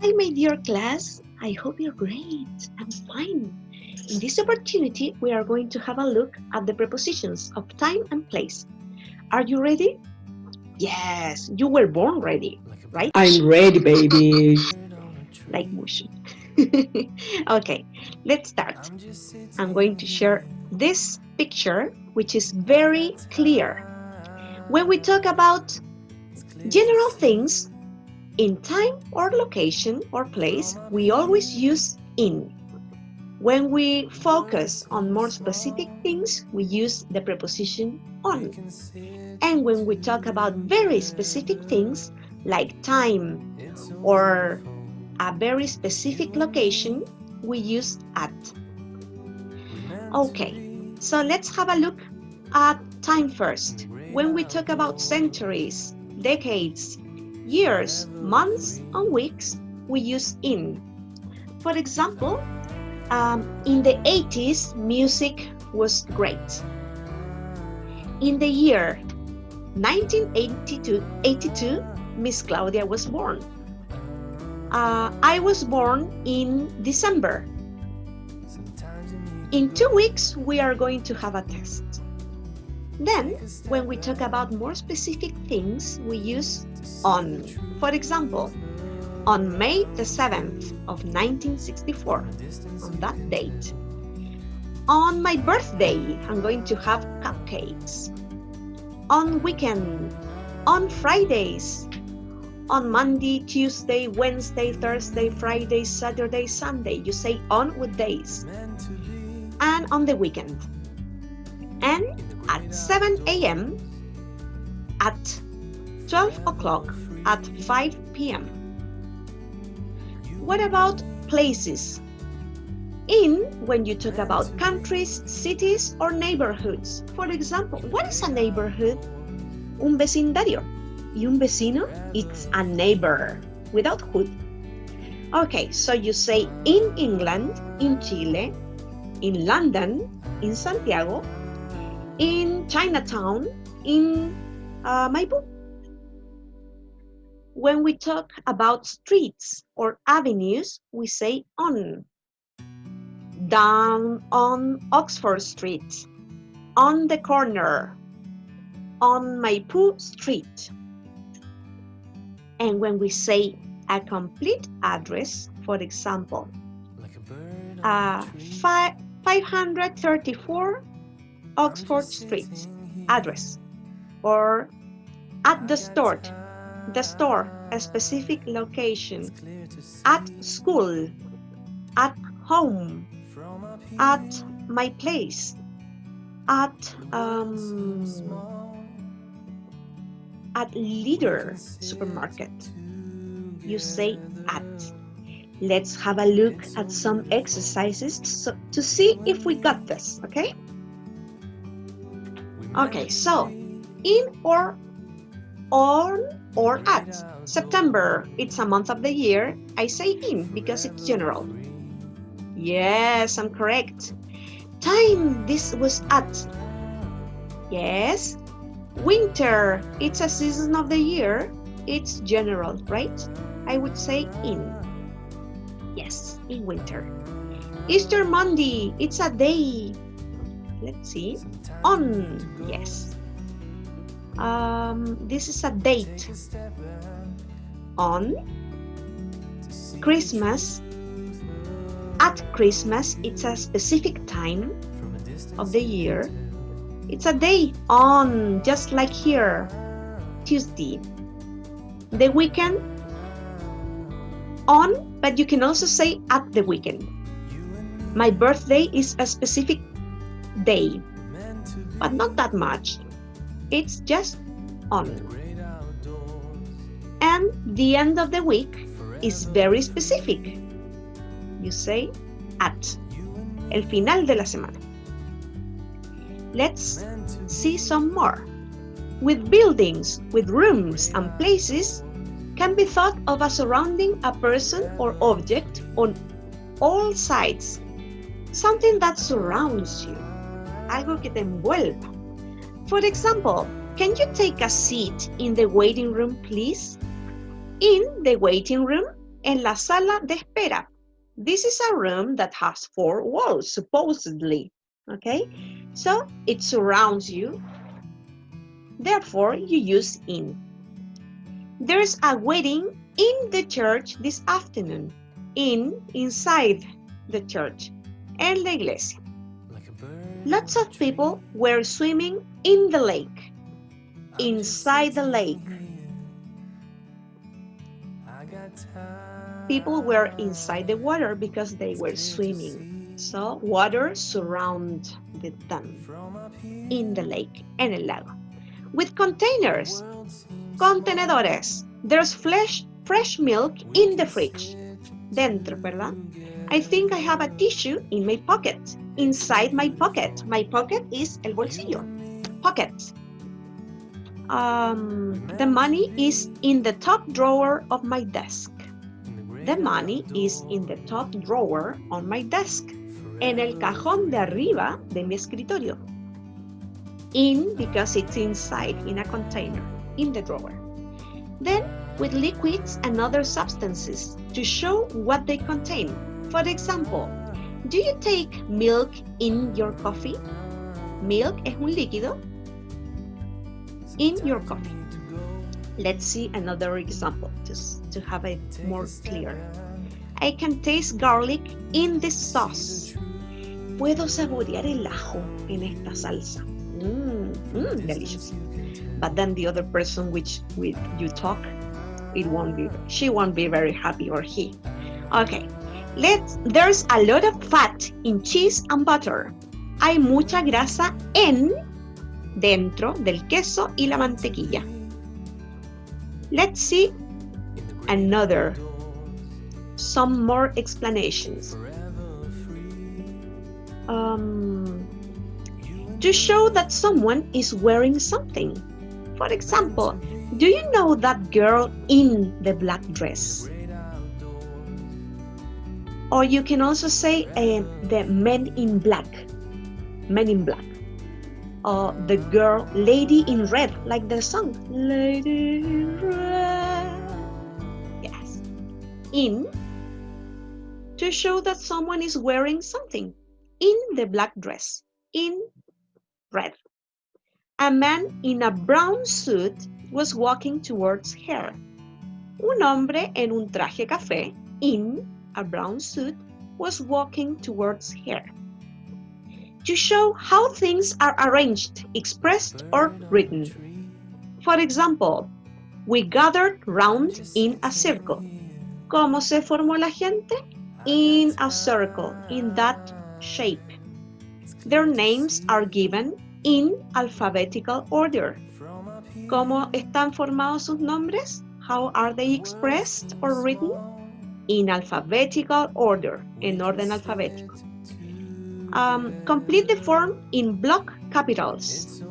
Hi, my dear class. I hope you're great. I'm fine. In this opportunity, we are going to have a look at the prepositions of time and place. Are you ready? Yes, you were born ready, right? I'm ready, baby. Like motion. Okay, let's start. I'm going to share this picture, which is very clear. When we talk about general things in time or location or place, we always use in. When we focus on more specific things, we use the preposition on. And when we talk about very specific things like time or a very specific location, we use at. Okay, so let's have a look at time first. When we talk about centuries, decades, years, months, and weeks, we use in. For example, in the 80s, music was great. In the year 1982, Miss Claudia was born. I was born in December. In 2 weeks, we are going to have a test. Then, when we talk about more specific things, we use on. For example, on May the 7th of 1964, on that date. On my birthday, I'm going to have cupcakes. On weekend, on Fridays, on Monday, Tuesday, Wednesday, Thursday, Friday, Saturday, Sunday. You say on with days. And on the weekend. And at 7 a.m., at 12 o'clock, at 5 p.m. What about places? In when you talk about countries, cities, or neighborhoods. For example, what is a neighborhood? Un vecindario. Y un vecino, it's a neighbor without hood. Okay, so you say in England, in Chile, in London, in Santiago, in Chinatown, in Maipú. When we talk about streets or avenues, we say on. Down on Oxford Street, on the corner, on Maipú Street. And when we say a complete address, for example, 534 Oxford Street address, or at the store, a specific location, at school, at home, at my place, at Leader supermarket. You say at. Let's have a look at some exercises to see if we got this, okay? Okay, so in or on or at. September, it's a month of the year. I say in because it's general. Yes, I'm correct. Time, this was at. Yes. Winter, it's a season of the year. It's general, right? I would say in. Yes, in winter. Easter Monday, it's a day. Let's see. On, yes. This is a date. On. Christmas. At Christmas, it's a specific time of the year. It's a day on, just like here, Tuesday. The weekend, on, but you can also say at the weekend. My birthday is a specific day, but not that much. It's just on. And the end of the week is very specific. You say at. El final de la semana. Let's see some more. With buildings, with rooms and places, can be thought of as surrounding a person or object on all sides. Something that surrounds you. Algo que te envuelva. For example, can you take a seat in the waiting room, please? In the waiting room, En la sala de espera. This is a room that has 4 walls, supposedly. Okay? So it surrounds you. Therefore, you use in. There's a wedding in the church this afternoon. Inside the church. En la iglesia. Lots of people were swimming in the lake. Inside the lake. People were inside the water because they were swimming. So water surrounded them in the lake, en el lago. With containers, contenedores. There's fresh milk in the fridge. Dentro, ¿verdad? I think I have a tissue in my pocket. Inside my pocket. My pocket is el bolsillo. Pocket. The money is in the top drawer of my desk. The money is in the top drawer on my desk. En el cajón de arriba de mi escritorio. In because it's inside, in a container, in the drawer. Then with liquids and other substances to show what they contain. For example, do you take milk in your coffee? Milk es un líquido. In your coffee. Let's see another example just to have it more clear. I can taste garlic in this sauce. Puedo saborear el ajo en esta salsa. Delicious. But then the other person with you talk, she won't be very happy, or he. Okay. There's a lot of fat in cheese and butter. Hay mucha grasa dentro del queso y la mantequilla. Let's see some more explanations. To show that someone is wearing something. For example, do you know that girl in the black dress? Or you can also say the men in black. Men in black. Or the lady in red, like the song. Lady in red. Yes. In, to show that someone is wearing something. In the black dress. In red. A man in a brown suit was walking towards her. Un hombre en un traje café, in a brown suit, was walking towards her. To show how things are arranged, expressed, or written. For example, we gathered round in a circle. ¿Cómo se formó la gente? In a circle, in that shape. Their names are given in alphabetical order. ¿Cómo están formados sus nombres? How are they expressed or written? In alphabetical order, en orden alfabético. Complete the form in block capitals.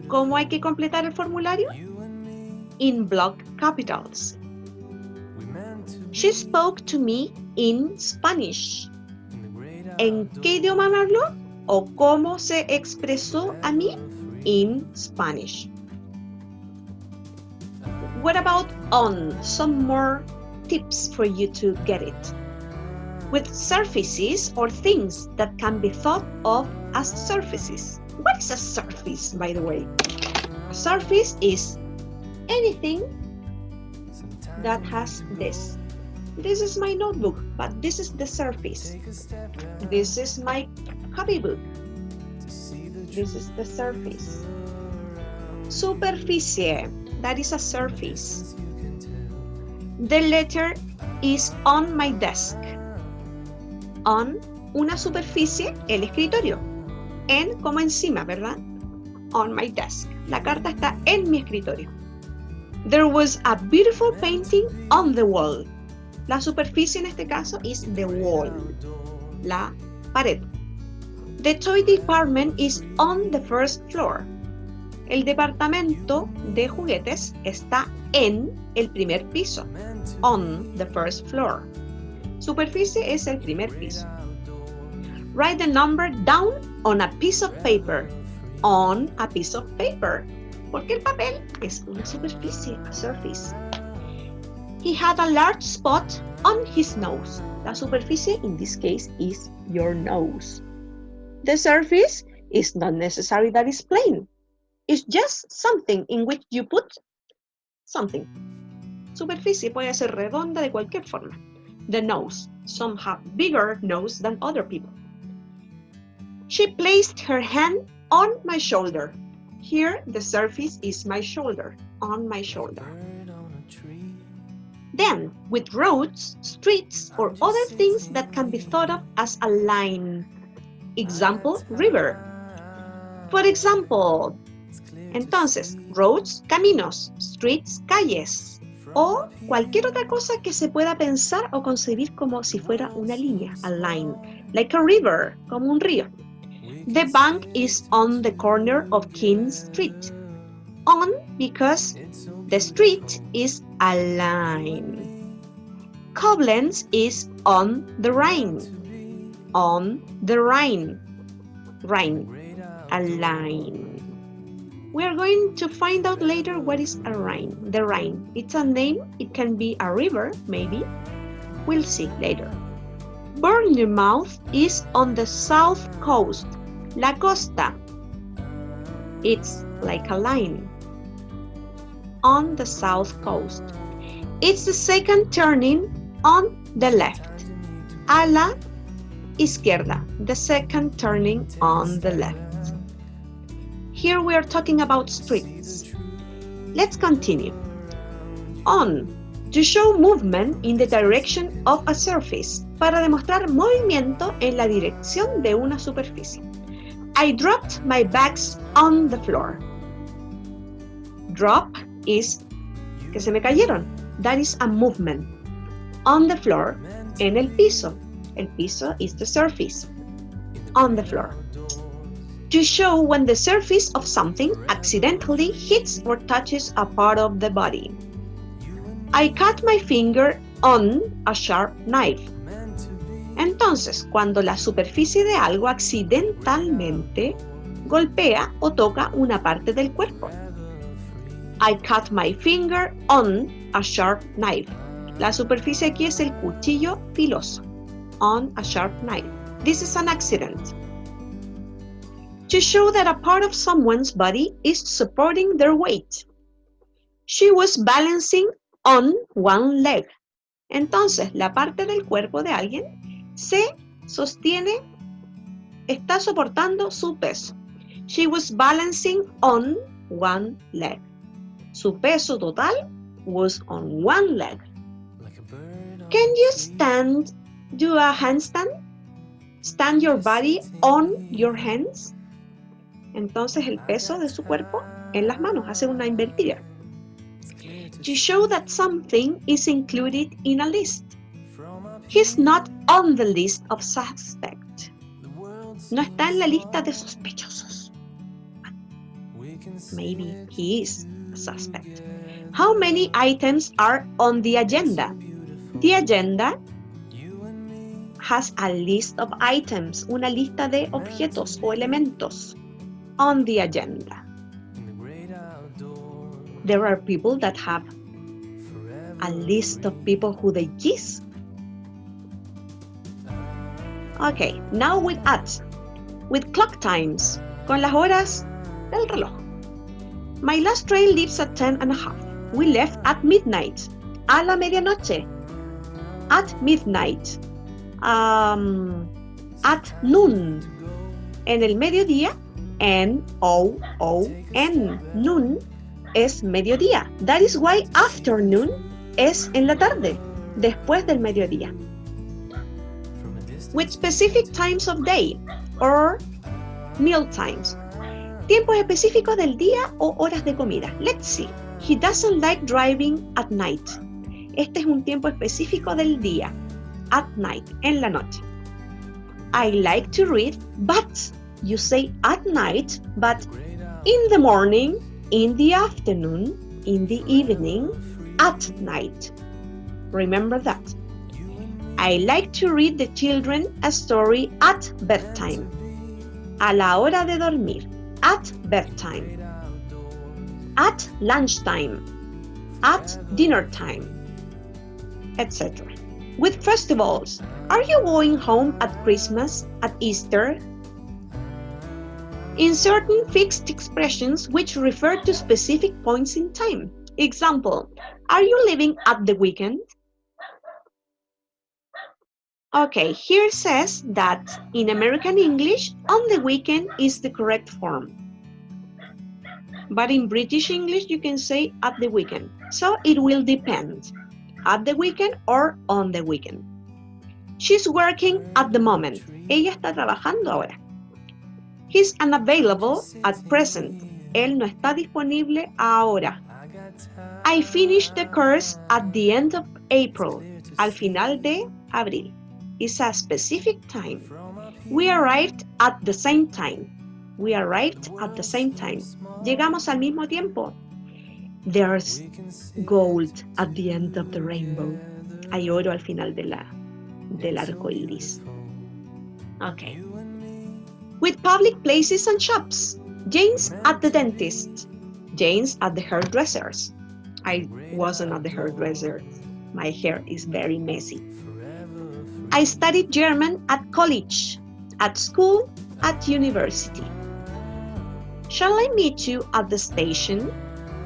¿Cómo hay que completar el formulario? In block capitals. She spoke to me in Spanish. ¿En qué idioma me habló? ¿O cómo se expresó a mí? In Spanish. What about on? Some more tips for you to get it. With surfaces or things that can be thought of as surfaces. What is a surface, by the way? A surface is anything that has this. This is my notebook, but this is the surface. This is my copybook. This is the surface. Superficie, that is a surface. The letter is on my desk. On, una superficie, el escritorio. En, como encima, ¿verdad? On my desk. La carta está en mi escritorio. There was a beautiful painting on the wall. La superficie en este caso is the wall. La pared. The toy department is on the first floor. El departamento de juguetes está en el primer piso. On the first floor. Superficie es el primer piso. Write the number down on a piece of paper. On a piece of paper. Porque el papel es una superficie, a surface. He had a large spot on his nose. La superficie in this case is your nose. The surface is not necessary that it's plain. It's just something in which you put something. Superficie puede ser redonda de cualquier forma. The nose. Some have bigger nose than other people. She placed her hand on my shoulder. Here the surface is my shoulder, on my shoulder. Then, with roads, streets, or other things that can be thought of as a line. Example, river. For example, entonces, roads, caminos, streets, calles, o cualquier otra cosa que se pueda pensar o concebir como si fuera una línea, a line, like a river, como un río. The bank is on the corner of King Street. On because the street is a line. Koblenz is on the Rhine. On the Rhine. Rhine, a line. We are going to find out later what is a Rhine. The Rhine, it's a name, it can be a river, maybe. We'll see later. Bournemouth is on the south coast. La costa, it's like a line. On the south coast. It's the second turning on the left. A la izquierda, the second turning on the left. Here we are talking about streets. Let's continue. On, to show movement in the direction of a surface, para demostrar movimiento en la dirección de una superficie. I dropped my bags on the floor. Drop is que se me cayeron. That is a movement. On the floor, en el piso. El piso is the surface. On the floor. To show when the surface of something accidentally hits or touches a part of the body. I cut my finger on a sharp knife. Entonces, cuando la superficie de algo accidentalmente golpea o toca una parte del cuerpo. I cut my finger on a sharp knife. La superficie aquí es el cuchillo filoso. On a sharp knife. This is an accident. To show that a part of someone's body is supporting their weight. She was balancing on one leg. Entonces, la parte del cuerpo de alguien se sostiene, está soportando su peso. She was balancing on one leg. Su peso total was on one leg. Can you do a handstand? Stand your body on your hands. Entonces el peso de su cuerpo en las manos, hace una invertida. To show that something is included in a list. He's not on the list of suspects. No está en la lista de sospechosos. Maybe he is a suspect. How many items are on the agenda? The agenda has a list of items, una lista de objetos o elementos on the agenda. There are people that have a list of people who they kiss. Okay, now with at, with clock times, con las horas del reloj. My last train leaves at 10:30. We left at midnight. A la medianoche. At midnight. At noon. En el mediodía. N-O-O-N. Noon es mediodía. That is why afternoon es en la tarde, después del mediodía. With specific times of day or meal times. Tiempos específicos del día o horas de comida. Let's see. He doesn't like driving at night. Este es un tiempo específico del día. At night, en la noche. I like to read, but you say at night, but in the morning, in the afternoon, in the evening, at night. Remember that. I like to read the children a story at bedtime. A la hora de dormir. At bedtime. At lunchtime. At dinner time. Etc. With festivals, are you going home at Christmas, at Easter? In certain fixed expressions which refer to specific points in time. Example, are you leaving at the weekend? Okay, here says that in American English, on the weekend is the correct form. But in British English, you can say at the weekend. So it will depend, at the weekend or on the weekend. She's working at the moment. Ella está trabajando ahora. He's unavailable at present. Él no está disponible ahora. I finished the course at the end of April. Al final de abril. It's a specific time. We arrived at the same time. We arrived at the same time. Llegamos al mismo tiempo. There's gold at the end of the rainbow. Hay oro al final del arco iris. Okay. With public places and shops. Jane's at the dentist. Jane's at the hairdressers. I wasn't at the hairdresser. My hair is very messy. I studied German at college, at school, at university. Shall I meet you at the station?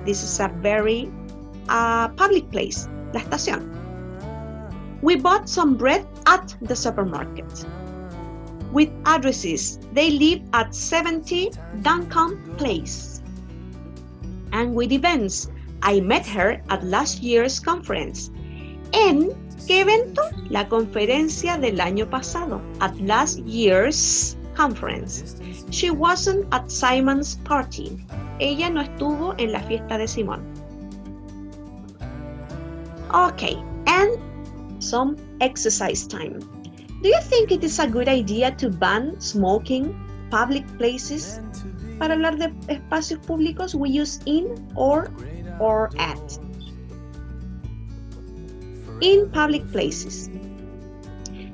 This is a very public place, la estación. We bought some bread at the supermarket. With addresses, they live at 70 Duncan Place. And with events, I met her at last year's conference. ¿En qué evento? La conferencia del año pasado. At last year's conference. She wasn't at Simon's party. Ella no estuvo en la fiesta de Simón. Okay, and some exercise time. Do you think it is a good idea to ban smoking public places? Para hablar de espacios públicos, we use in or at. In public places.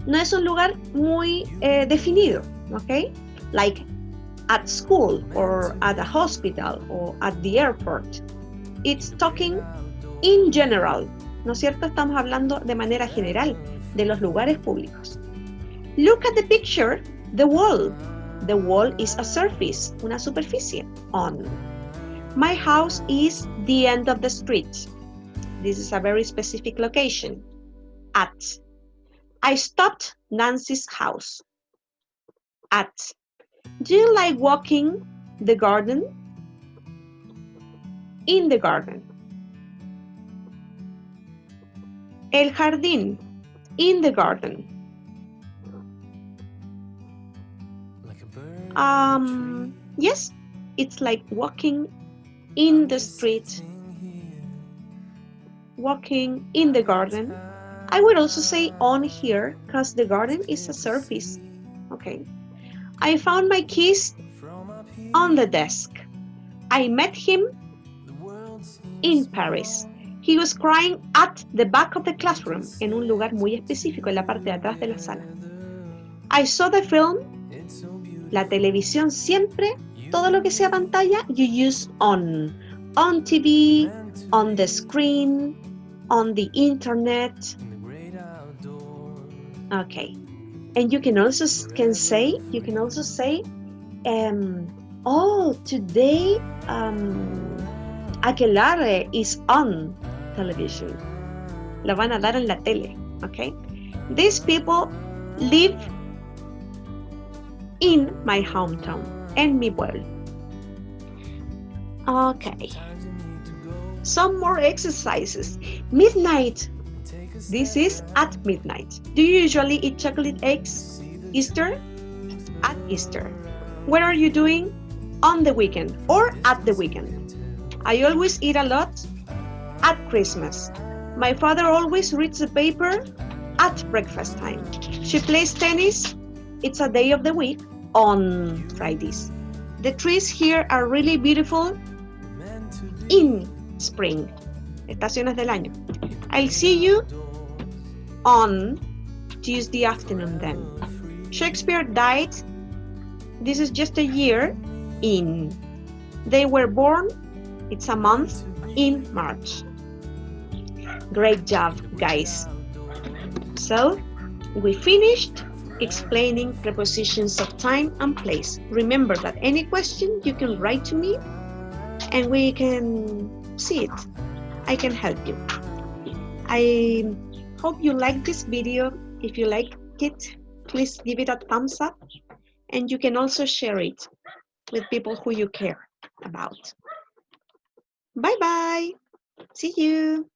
No es un lugar muy definido, ¿ok? Like at school or at a hospital or at the airport. It's talking in general, ¿no es cierto? Estamos hablando de manera general de los lugares públicos. Look at the picture, the wall. The wall is a surface, una superficie, on. My house is the end of the street. This is a very specific location. At. I stopped Nancy's house. At. Do you like walking the garden? In the garden. El jardín. In the garden. Yes, it's like walking in the street, walking in the garden. I would also say on here because the garden is a surface. Okay. I found my keys on the desk. I met him in Paris. He was crying at the back of the classroom, en un lugar muy específico, en la parte de atrás de la sala. I saw the film. La televisión siempre, todo lo que sea pantalla, you use on TV, on the screen, on the internet. Okay, and you can also say, oh, today Aquelarre is on television. Lo van a dar en la tele, okay? These people live in my hometown, en mi pueblo. Okay. Some more exercises. Midnight. This is at midnight. Do you usually eat chocolate eggs? Easter? At Easter. What are you doing on the weekend or at the weekend? I always eat a lot at Christmas. My father always reads the paper at breakfast time. She plays tennis. It's a day of the week on Fridays. The trees here are really beautiful in spring, estaciones del año. I'll see you on Tuesday afternoon then. Shakespeare died, this is just a year in. They were born, it's a month, in March. Great job, guys. So we finished explaining prepositions of time and place. Remember that any question you can write to me and we can see it. I can help you. I hope you like this video. If you like it, please give it a thumbs up and you can also share it with people who you care about. Bye bye. See you.